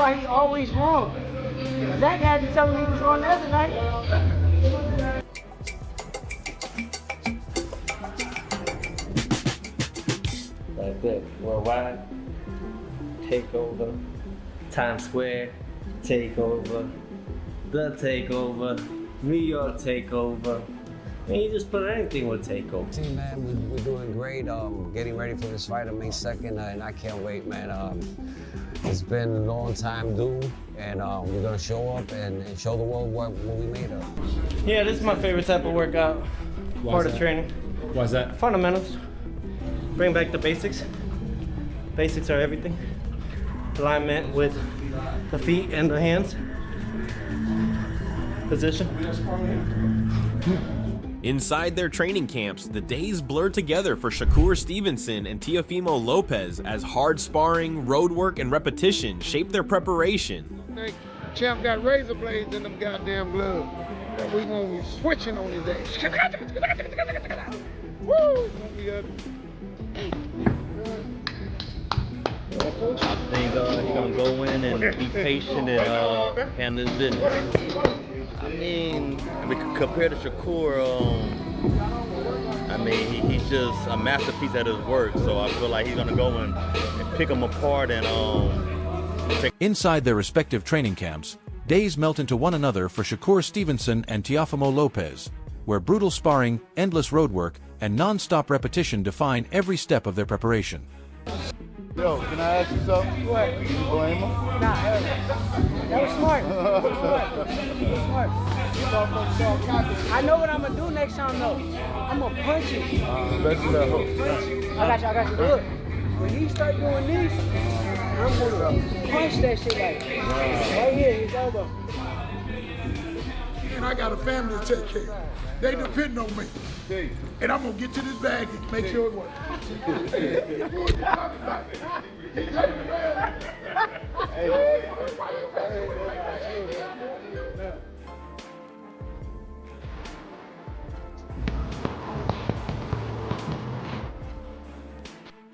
why he always wrong. Zach had to tell him he was wrong the other night. Like that, worldwide, takeover, Times Square, takeover, the takeover, New York takeover. Man, you just put anything with takeover. Team, man, we're doing great. Getting ready for this fight on May 2nd, and I can't wait, man. It's been a long time due, and we're gonna show up and show the world what we made of. Yeah, this is my favorite type of workout, part of training. Why is that? Fundamentals. Bring back the basics. Basics are everything. Alignment with the feet and the hands. Position. Inside their training camps, the days blurred together for Shakur Stevenson and Teofimo Lopez as hard sparring, road work, and repetition shaped their preparation. Champ got razor blades in them goddamn gloves. We gonna be switching on his ass. Woo! I think he's gonna go in and be patient and handle his business. I mean, compared to Shakur, I mean, he's just a masterpiece at his work. So I feel like he's gonna go and pick him apart and Inside their respective training camps, days melt into one another for Shakur Stevenson and Teofimo Lopez, where brutal sparring, endless road work, and non-stop repetition define every step of their preparation. Yo, can I ask you something? What? You blame him? Nah, that was smart. That was smart. I know what I'm gonna do next time though. I'm gonna punch it. Bet you that hook. I got you. Look, when he start doing this, I'm gonna punch that shit like right here, his elbow. And I got a family to take care of. They depend on me. And I'm gonna get to this bag and make sure it works.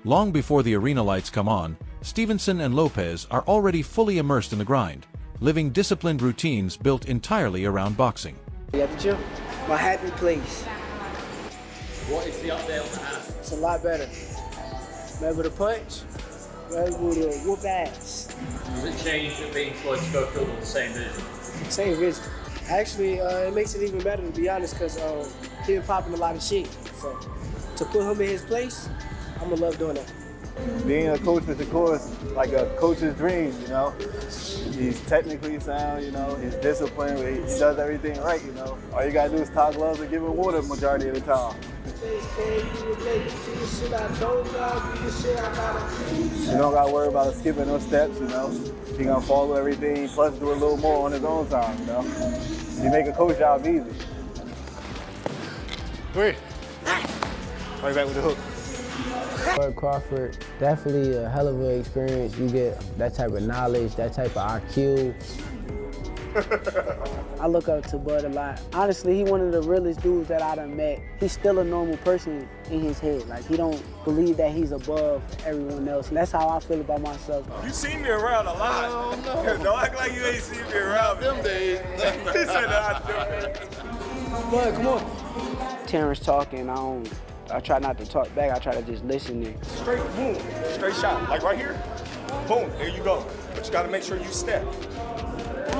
Long before the arena lights come on, Stevenson and Lopez are already fully immersed in the grind, living disciplined routines built entirely around boxing. At the gym, my happy place. What is the update on that? It's a lot better. Able to punch, able to whoop ass. Does it change it being Floyd Schofield on the same vision? Same vision. Actually, it makes it even better to be honest, because he been popping a lot of shit. So to put him in his place, I'm gonna love doing that. Being a coach is, of course, like a coach's dream, you know. He's technically sound, you know, he's disciplined, he does everything right, you know. All you gotta do is tie gloves and give him water the majority of the time. You don't gotta worry about skipping no steps, you know. He gonna follow everything, plus do a little more on his own time, you know. You make a coach job easy. Right back with the hook. Crawford, definitely a hell of an experience. You get that type of knowledge, that type of IQ. I look up to Bud a lot. Honestly, he one of the realest dudes that I done met. He's still a normal person in his head. Like, he don't believe that he's above everyone else. And that's how I feel about myself. You seen me around a lot. Don't act like you ain't seen me around them days. He said that I do. Bud, come on. Terrence talking, I try not to talk back. I try to just listen there. Straight, boom, straight shot. Like right here, boom, there you go. But you gotta make sure you step.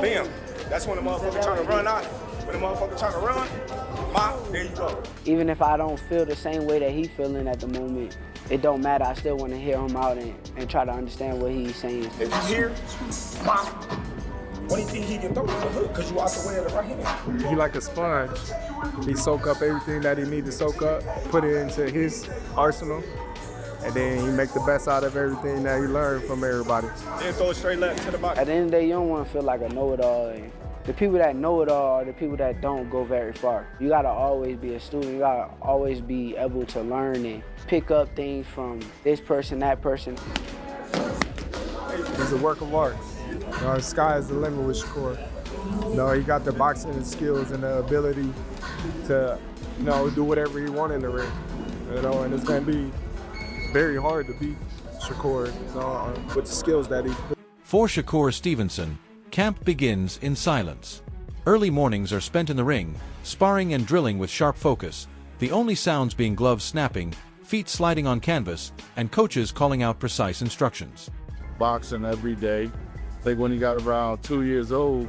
Bam. That's when the motherfucker trying to run out. When the motherfucker trying to run, bop, there you go. Even if I don't feel the same way that he's feeling at the moment, it don't matter. I still want to hear him out and try to understand what he's saying. If you hear, bop, what do you think he can throw? The hook, because you out the way of the right hand. He like a sponge. He soak up everything that he need to soak up, put it into his arsenal, and then he make the best out of everything that he learned from everybody. Then throw it straight left to the body. At the end of the day, you don't want to feel like a know-it-all. And the people that know it all are the people that don't go very far. You gotta always be a student. You gotta always be able to learn and pick up things from this person, that person. He's a work of art. You know, the sky is the limit with Shakur. You know, he got the boxing skills and the ability to, you know, do whatever he wants in the ring. You know, and it's gonna be very hard to beat Shakur, you know, with the skills that he. For Shakur Stevenson, camp begins in silence. Early mornings are spent in the ring, sparring and drilling with sharp focus, the only sounds being gloves snapping, feet sliding on canvas, and coaches calling out precise instructions. Boxing every day. I think when he got around 2 years old,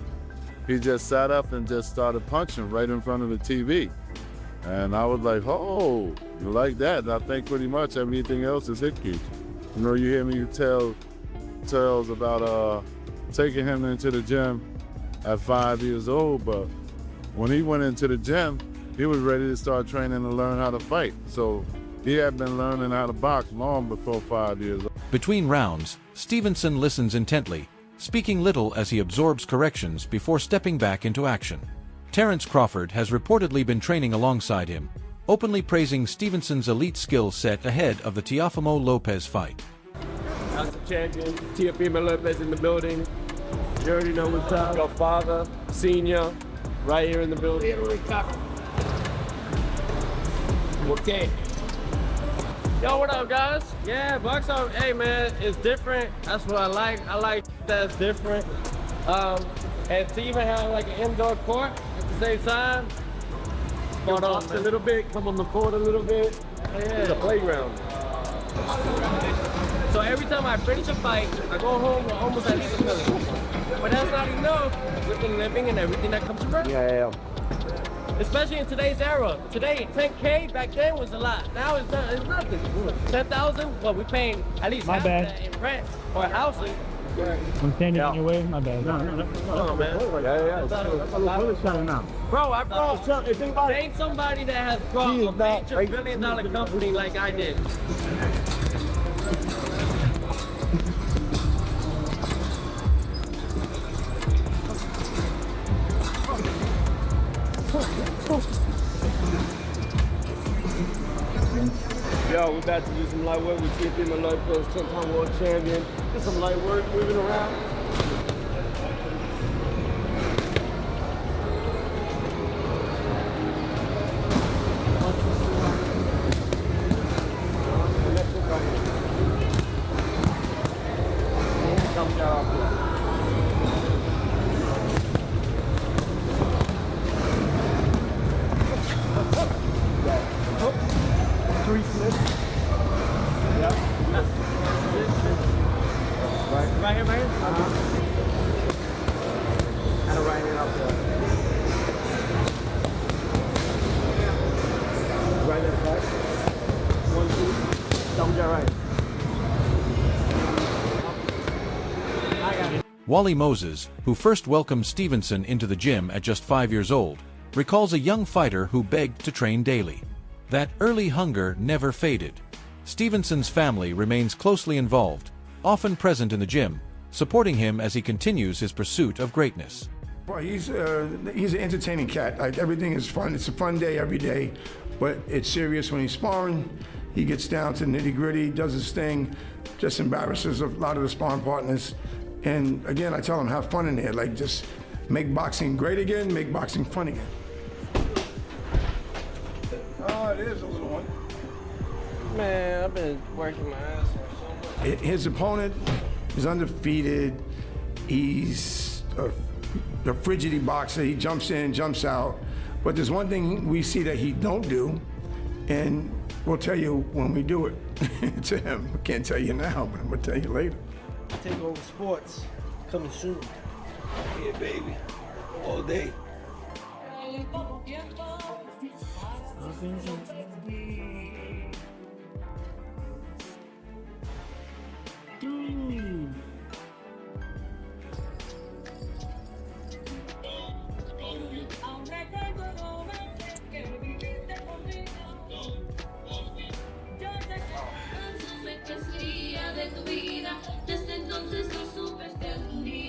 he just sat up and just started punching right in front of the TV. And I was like, oh, you like that? And I think pretty much everything else is hickey. You know, you hear me tell tales about taking him into the gym at 5 years old, but when he went into the gym, he was ready to start training to learn how to fight. So he had been learning how to box long before 5 years old. Between rounds, Stevenson listens intently, speaking little as he absorbs corrections before stepping back into action. Terrence Crawford has reportedly been training alongside him, openly praising Stevenson's elite skill set ahead of the Teofimo Lopez fight. That's the champion, Teofimo Lopez in the building. You already know what's up. Your father, senior, right here in the building. Okay. Yo, what up, guys? Yeah, box out. Hey, man, it's different. That's what I like. I like that's different. And to even have like an indoor court at the same time. Come on, a little bit. Come on the court a little bit. Yeah. It's a playground. So every time I finish a fight, I go home with almost at least $1 million. But that's not enough with the living and everything that comes around. Yeah. Especially in today's era. Today, 10K back then was a lot. Now it's nothing. 10,000, well, we're paying at least half of that in rent or housing. I'm standing in your way. My bad. No, man. Yeah. Bro, name somebody that has brought a major $1 billion company like I did. Yo, we're about to do some light work with Teofimo Lopez, 10-time world champion. Get some light work moving around. Right here, man. Kind of right in up there. Right left, right. 1, 2. Double jab right. I got it. Wally Moses, who first welcomed Stevenson into the gym at just 5 years old, recalls a young fighter who begged to train daily. That early hunger never faded. Stevenson's family remains closely involved, often present in the gym, supporting him as he continues his pursuit of greatness. Well, he's an entertaining cat. Like, everything is fun. It's a fun day every day, but it's serious when he's sparring. He gets down to nitty-gritty, does his thing, just embarrasses a lot of the sparring partners. And again, I tell him, have fun in there. Like, just make boxing great again, make boxing fun again. Oh, it is a little one. Man, I've been working my ass off so much. His opponent is undefeated. He's a frigidity boxer. He jumps in, jumps out. But there's one thing we see that he don't do, and we'll tell you when we do it to him. I can't tell you now, but I'm gonna tell you later. Take over sports, coming soon. Yeah, baby, all day.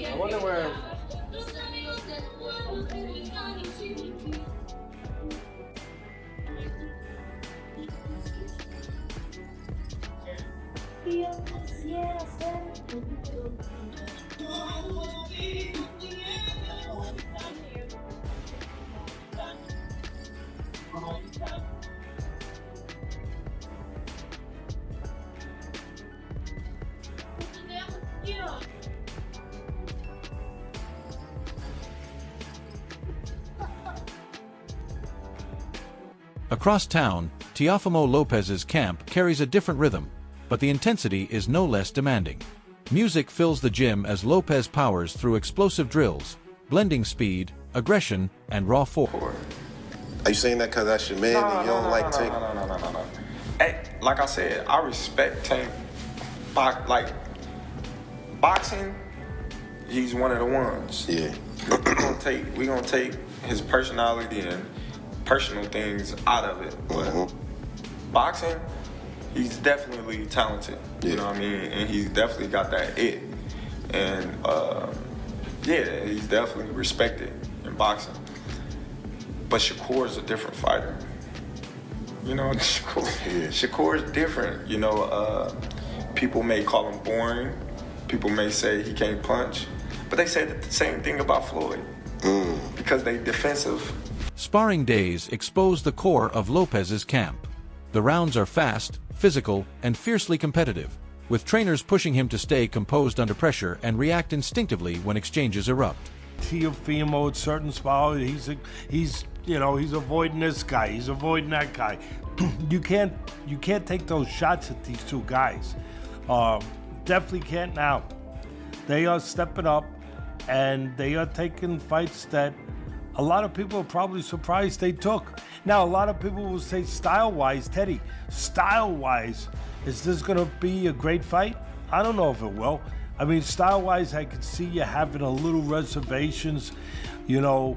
I wonder where. Across town, Teofimo Lopez's camp carries a different rhythm, but the intensity is no less demanding. Music fills the gym as Lopez powers through explosive drills, blending speed, aggression, and raw force. Are you saying that because that's your man and you don't like Tank? No. Hey, like I said, I respect Tank. Like, boxing, he's one of the ones. Yeah. we gonna take his personality and personal things out of it. But boxing, he's definitely talented. You know what I mean? And he's definitely got that it. And yeah, he's definitely respected in boxing. But Shakur is a different fighter. You know, Shakur's different. You know, people may call him boring. People may say he can't punch. But they say the same thing about Floyd. Because they defensive. Sparring days expose the core of Lopez's camp. The rounds are fast, physical, and fiercely competitive, with trainers pushing him to stay composed under pressure and react instinctively when exchanges erupt. Teofimo at certain spots, he's avoiding this guy, he's avoiding that guy. You can't take those shots at these two guys. Definitely can't now. They are stepping up, and they are taking fights that a lot of people are probably surprised they took. Now, a lot of people will say style-wise, Teddy, style-wise, is this going to be a great fight? I don't know if it will. I mean, style-wise, I can see you having a little reservations, you know,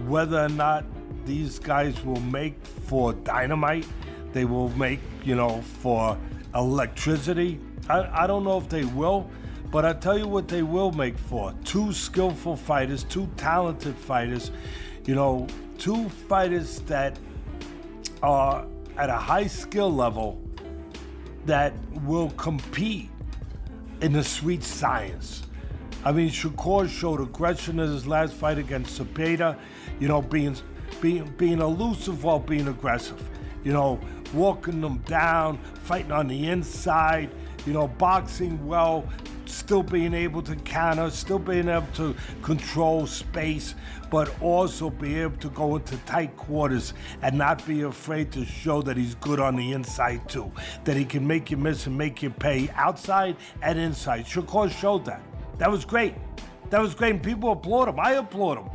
whether or not these guys will make for dynamite, they will make, you know, for electricity. I don't know if they will, but I'll tell you what they will make for. Two skillful fighters, two talented fighters, you know, two fighters that are at a high skill level that will compete in the sweet science. I mean, Shakur showed aggression in his last fight against Cepeda, you know, being elusive while being aggressive, you know, walking them down, fighting on the inside, you know, boxing well, still being able to counter, still being able to control space, but also be able to go into tight quarters and not be afraid to show that he's good on the inside too, that he can make you miss and make you pay outside and inside. Shakur showed that. That was great. That was great, and people applaud him. I applaud him.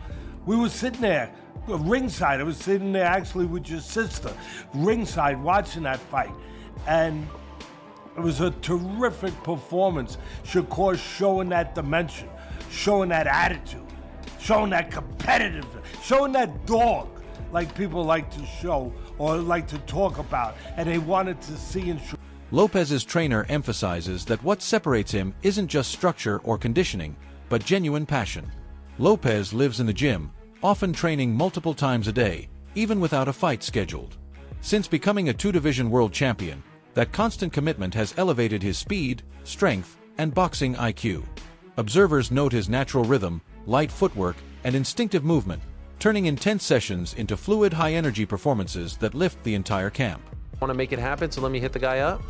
We were sitting there, ringside. I was sitting there actually with your sister, ringside, watching that fight, and it was a terrific performance. Shakur showing that dimension, showing that attitude, showing that competitiveness, showing that dog like people like to show or like to talk about, and they wanted to see in Shakur. Lopez's trainer emphasizes that what separates him isn't just structure or conditioning, but genuine passion. Lopez lives in the gym, often training multiple times a day, even without a fight scheduled. Since becoming a two-division world champion, that constant commitment has elevated his speed, strength, and boxing IQ. Observers note his natural rhythm, light footwork, and instinctive movement, turning intense sessions into fluid, high-energy performances that lift the entire camp. Want to make it happen, so let me hit the guy up?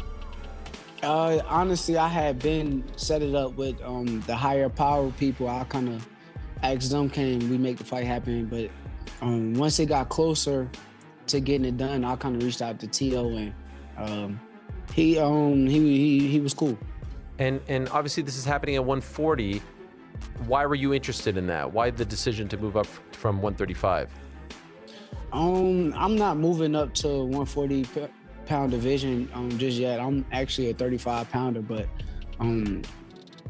Honestly, I had been set it up with the higher power people. I kind of asked them, can we make the fight happen? But once it got closer to getting it done, I kind of reached out to Tio, and he was cool. And obviously this is happening at 140. Why were you interested in that? Why the decision to move up from 135? I'm not moving up to 140-pound division just yet. I'm actually a 35-pounder, but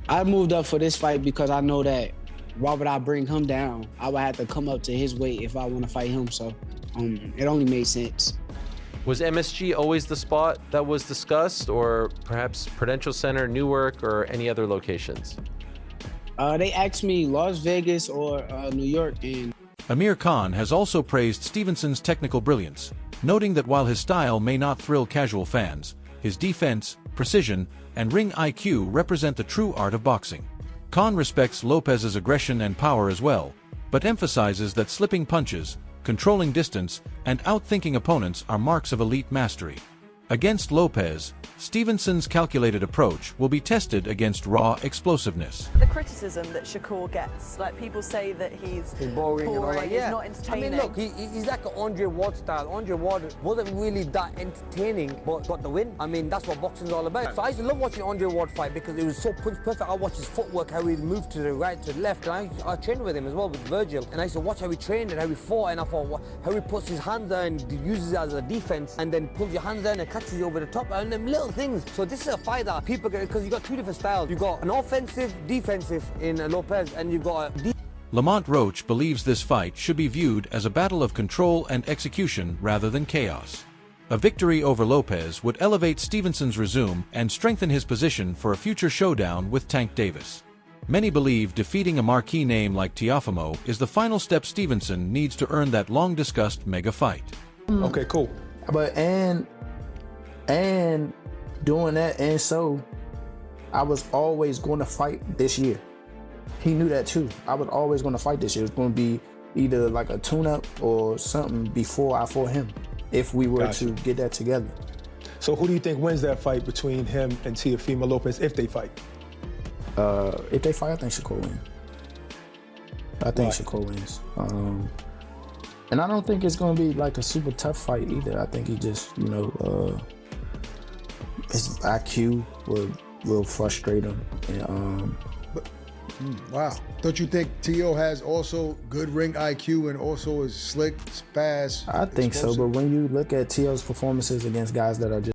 I moved up for this fight because I know that why would I bring him down? I would have to come up to his weight if I want to fight him, so it only made sense. Was MSG always the spot that was discussed, or perhaps Prudential Center, Newark, or any other locations? They asked me Las Vegas or New York. And Amir Khan has also praised Stevenson's technical brilliance, noting that while his style may not thrill casual fans, his defense, precision, and ring IQ represent the true art of boxing. Khan respects Lopez's aggression and power as well, but emphasizes that slipping punches, controlling distance, and outthinking opponents are marks of elite mastery. Against Lopez, Stevenson's calculated approach will be tested against raw explosiveness. The criticism that Shakur gets, like people say that he's boring and all that. Yeah. He's not entertaining. I mean, look, he's like an Andre Ward style. Andre Ward wasn't really that entertaining, but got the win. I mean, that's what boxing's all about. So I used to love watching Andre Ward fight because it was so punch perfect. I watched his footwork, how he moved to the right, to the left. And I trained with him as well, with Virgil. And I used to watch how he trained and how he fought. And I thought, how he puts his hands there and uses it as a defense, and then pulls your hands down and catches you over the top. And them little things. So this is a fight that people get, because you got two different styles. You got an offensive, defensive in Lopez, and you've got a Lamont Roach believes this fight should be viewed as a battle of control and execution rather than chaos. A victory over Lopez would elevate Stevenson's resume and strengthen his position for a future showdown with Tank Davis. Many believe defeating a marquee name like Teofimo is the final step Stevenson needs to earn that long-discussed mega fight. Okay, cool. But and doing that, and so I was always going to fight this year. He knew that too. I was always going to fight this year. It was going to be either like a tune-up or something before I fought him, if we were to get that together. So who do you think wins that fight between him and Teofimo Lopez if they fight? If they fight, I think Shakur wins. I think Shakur wins. And I don't think it's going to be like a super tough fight either. I think he just, you know, his IQ will frustrate him. And, wow. Don't you think Teo has also good ring IQ and also is slick, fast? I think so, but when you look at Teo's performances against guys that are just